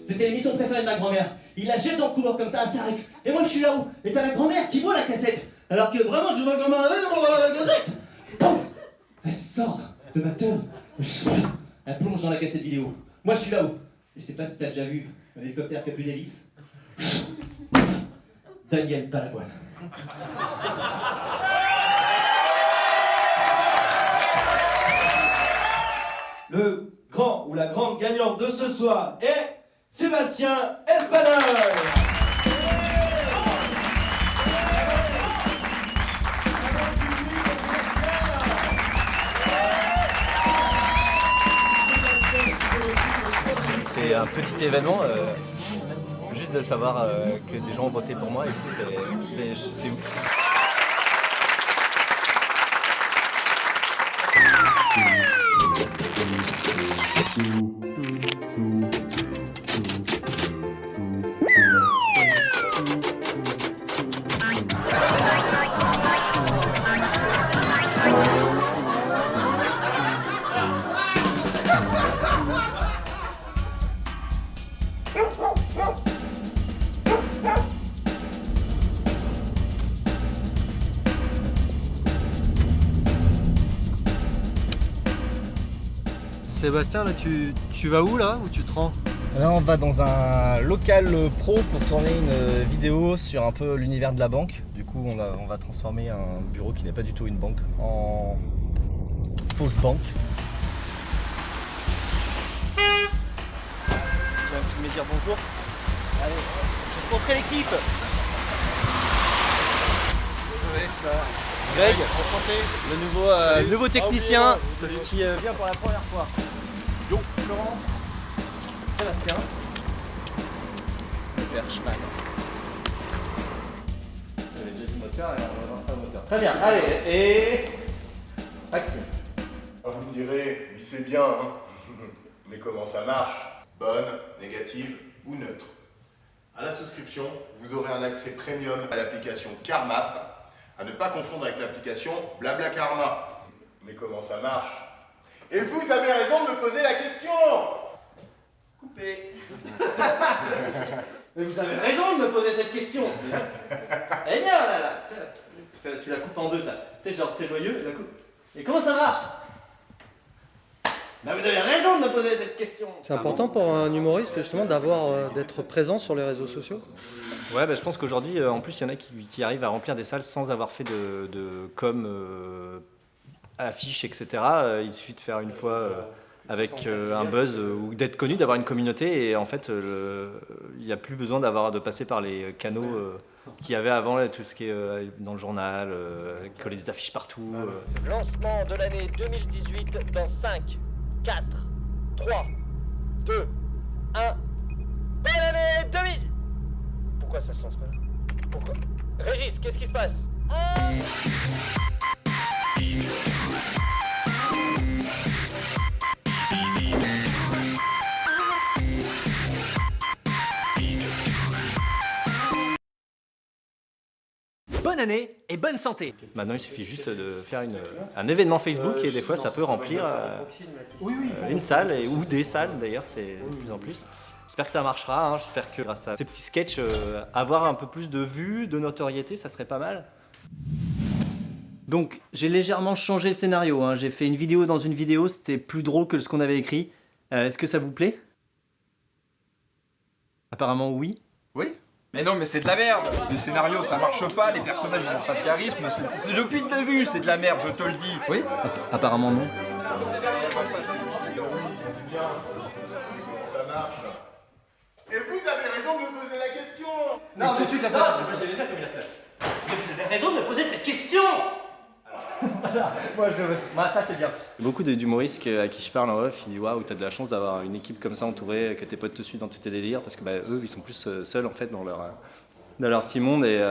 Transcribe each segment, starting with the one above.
C'était l'émission préférée de ma grand-mère. Il la jette dans le couloir comme ça, elle s'arrête. Et moi je suis là-haut. Et t'as la grand-mère qui voit la cassette. Alors que vraiment je ma grand-mère Pouf, elle sort de ma teub. Elle plonge dans la cassette vidéo. Moi je suis là-haut. Je sais pas si t'as déjà vu un hélicoptère qui a plus d'hélice. Daniel Balavoine. Le grand ou la grande gagnante de ce soir est Sébastien Espagnol. C'est un petit événement, juste de savoir que des gens ont voté pour moi et tout, c'est ouf. Sébastien, là tu vas où là? Où tu te rends? Là on va dans un local pro pour tourner une vidéo sur un peu l'univers de la banque. Du coup on va transformer un bureau qui n'est pas du tout une banque en fausse banque. Tu vas me filmer dire bonjour? Allez, je vais te montrer l'équipe. Désolé, ça. Greg, enchanté. Le nouveau technicien, celui qui vient pour la première fois. Yo, Florent, Sébastien, Berchman. J'avais déjà dit moteur et on va voir ça au moteur. Très bien, allez, et Maxime. Vous me direz, oui c'est bien, hein. Mais comment ça marche? Bonne, négative ou neutre? À la souscription, vous aurez un accès premium à l'application CarMap, à ne pas confondre avec l'application BlaBlaCarma. Mais comment ça marche? Et vous avez raison de me poser la question! Coupé. Mais vous avez raison de me poser cette question. Elle est bien là. Tu la coupes en deux, ça. Tu sais, genre t'es joyeux, la coupe. Et comment ça marche? Bah vous avez raison de me poser cette question. C'est important pour un humoriste justement d'être présent sur les réseaux sociaux. Ouais, bah, je pense qu'aujourd'hui, en plus, il y en a qui arrivent à remplir des salles sans avoir fait de com, affiches, etc. Il suffit de faire une fois avec un buzz ou d'être connu, d'avoir une communauté. Et en fait, il n'y a plus besoin de passer par les canaux qu'il y avait avant, tout ce qui est dans le journal, coller des affiches partout. Lancement de l'année 2018 dans 5, 4, 3, 2, 1. Bonne année 2000! Pourquoi ça se lance pas là? Pourquoi? Régis, qu'est-ce qui se passe? Bonne année et bonne santé. Maintenant, il suffit juste de faire un événement Facebook et des fois, ça peut remplir une salle ou des salles d'ailleurs, c'est de plus en plus. J'espère que ça marchera, hein. J'espère que grâce à ces petits sketchs, avoir un peu plus de vues, de notoriété, ça serait pas mal. Donc, j'ai légèrement changé le scénario, hein. J'ai fait une vidéo dans une vidéo, c'était plus drôle que ce qu'on avait écrit. Est-ce que ça vous plaît? Apparemment oui. Oui. Mais non, mais c'est de la merde. Le scénario, ça marche pas, les personnages, ils ont pas de charisme. C'est depuis le début, c'est de la merde, je te le dis. Oui. Apparemment non. Ça marche. Et vous avez raison de me poser la question! Non, mais tout de suite après, j'avais bien comme il a fait. Mais vous avez raison de me poser cette question. Moi, ça c'est bien. Beaucoup d'humoristes à qui je parle en off, ils disent waouh, t'as de la chance d'avoir une équipe comme ça entourée, que tes potes te suivent dans tous tes délires, parce que bah, eux, ils sont plus seuls en fait dans leur petit monde et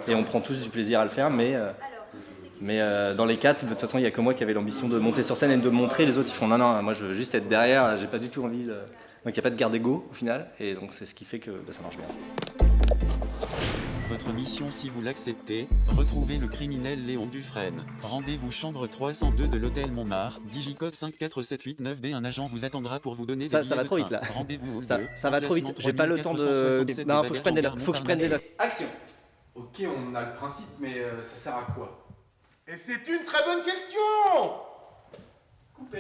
on prend tous du plaisir à le faire, mais dans les quatre, de toute façon, il n'y a que moi qui avait l'ambition de monter sur scène et de montrer. Les autres, ils font non, moi je veux juste être derrière, j'ai pas du tout envie de... Donc il n'y a pas de garde ego au final, et donc c'est ce qui fait que ça marche bien. votre mission si vous l'acceptez. Retrouvez le criminel Léon Dufresne. Rendez-vous chambre 302 de l'hôtel Montmartre, digicode 54789B. Un agent vous attendra pour vous donner des Ça billets va de trop vite train. là. Rendez-vous au Ça, lieu. ça va trop vite. Emplacement J'ai pas le temps de. 3467 Non, de faut que je prenne des notes. Faut que je prenne des notes. Action. Ok, on a le principe, mais ça sert à quoi? Et c'est une très bonne question. Coupé.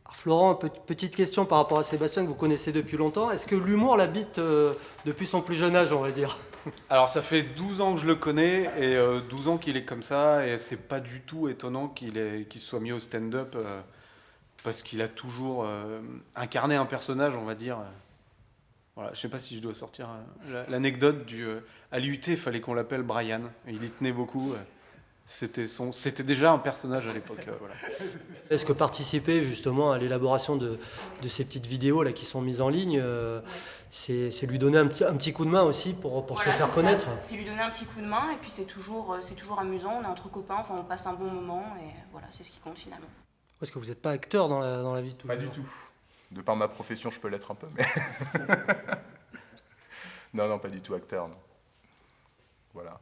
Alors, Florent, petite question par rapport à Sébastien que vous connaissez depuis longtemps. Est-ce que l'humour l'habite depuis son plus jeune âge, on va dire? Alors ça fait 12 ans que je le connais et 12 ans qu'il est comme ça et c'est pas du tout étonnant qu'il soit mis au stand-up parce qu'il a toujours incarné un personnage, on va dire. Voilà, je sais pas si je dois sortir l'anecdote à l'IUT, il fallait qu'on l'appelle Brian. Il y tenait beaucoup. C'était déjà un personnage à l'époque. Voilà. Est-ce que participer justement à l'élaboration de ces petites vidéos là qui sont mises en ligne, c'est lui donner un petit coup de main aussi pour se faire connaître? C'est lui donner un petit coup de main et puis c'est toujours amusant, on est entre copains, enfin on passe un bon moment et voilà, c'est ce qui compte finalement. Est-ce que vous n'êtes pas acteur dans la vie de tous Pas les du jours? tout. De par ma profession, je peux l'être un peu, mais... non, pas du tout acteur, non. Voilà.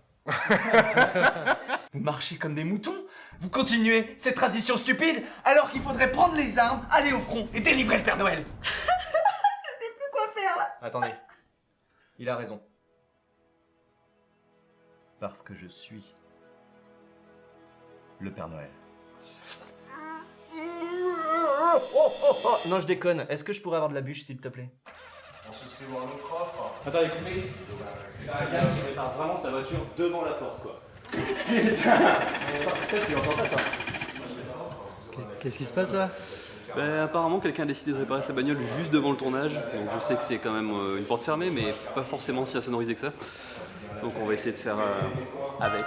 Vous marchez comme des moutons. Vous continuez cette tradition stupide alors qu'il faudrait prendre les armes, aller au front et délivrer le Père Noël. Je sais plus quoi faire là. Attendez. Il a raison. Parce que je suis le Père Noël. Oh, non, je déconne. Est-ce que je pourrais avoir de la bûche, s'il te plaît? En souscrivant un autre offre. Attendez, compris? C'est un gars qui répare vraiment sa voiture devant la porte, quoi. Qu'est-ce qui se passe là? Apparemment, quelqu'un a décidé de réparer sa bagnole juste devant le tournage. Donc je sais que c'est quand même une porte fermée, mais pas forcément si insonorisé que ça. Donc on va essayer de faire avec.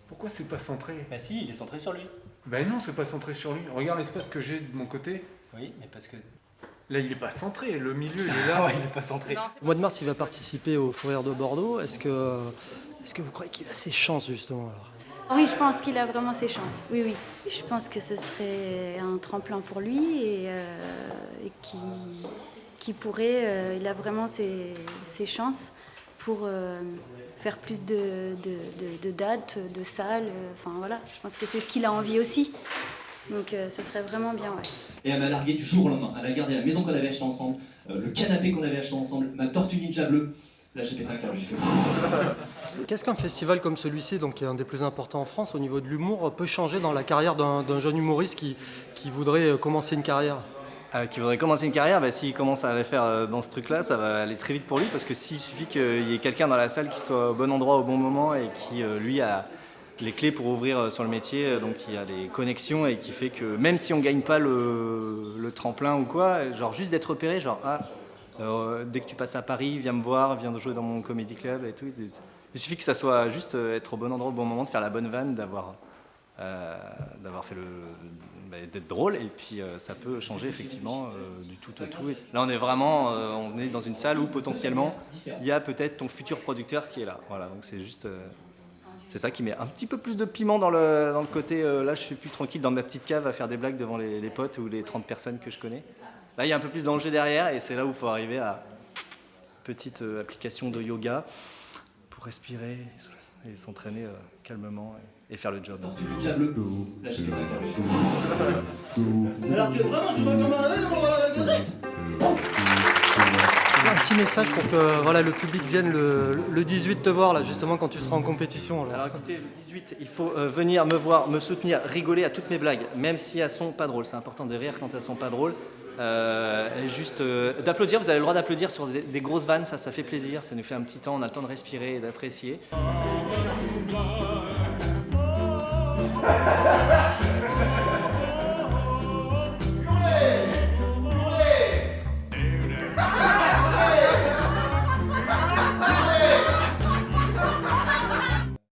Pourquoi c'est pas centré? Bah si, il est centré sur lui. Ben non, c'est pas centré sur lui. Regarde l'espace que j'ai de mon côté. Oui, mais parce que... Là, il est pas centré. Le milieu, il est là. ouais, il est pas centré. Au mois de mars, il va participer au Fou Rire de Bordeaux. Est-ce que vous croyez qu'il a ses chances justement alors? Oui, je pense qu'il a vraiment ses chances. Oui, oui. Je pense que ce serait un tremplin pour lui et qui pourrait... il a vraiment ses chances pour faire plus de dates, de salles. Enfin voilà, je pense que c'est ce qu'il a envie aussi. Donc ce serait vraiment bien, ouais. Et elle m'a largué du jour au lendemain. Elle a gardé la maison qu'on avait achetée ensemble, le canapé qu'on avait acheté ensemble, ma tortue ninja bleue. Là, j'ai pété un câble, j'ai fait... Qu'est-ce qu'un festival comme celui-ci, donc qui est un des plus importants en France au niveau de l'humour, peut changer dans la carrière d'un jeune humoriste qui voudrait commencer une carrière? Qui voudrait commencer une carrière, bah, s'il commence à la faire dans ce truc-là, ça va aller très vite pour lui, parce que s'il suffit qu'il y ait quelqu'un dans la salle qui soit au bon endroit au bon moment et qui, lui, a les clés pour ouvrir sur le métier, donc il y a des connexions et qui fait que même si on gagne pas le tremplin ou quoi, genre juste d'être repéré, genre dès que tu passes à Paris, viens me voir, viens jouer dans mon comedy club et tout. Il suffit que ça soit juste être au bon endroit au bon moment, de faire la bonne vanne, d'avoir fait d'être drôle, et puis ça peut changer effectivement du tout au tout. Là on est vraiment on est dans une salle où potentiellement il y a peut-être ton futur producteur qui est là. Voilà, donc c'est juste c'est ça qui met un petit peu plus de piment dans le côté là je suis plus tranquille dans ma petite cave à faire des blagues devant les potes ou les 30 personnes que je connais. Là il y a un peu plus d'enjeu derrière et c'est là où il faut arriver à petite application de yoga pour respirer et s'entraîner calmement et faire le job. Ninja bleu. Là, j'ai pété un câble. Alors que vraiment, je vois comment... Un petit message pour que voilà, le public vienne le 18 te voir, là, justement, quand tu seras en compétition. Alors écoutez, le 18, il faut venir me voir, me soutenir, rigoler à toutes mes blagues, même si elles sont pas drôles. C'est important de rire quand elles sont pas drôles. Et juste d'applaudir, vous avez le droit d'applaudir sur des grosses vannes, ça fait plaisir, ça nous fait un petit temps, on a le temps de respirer et d'apprécier.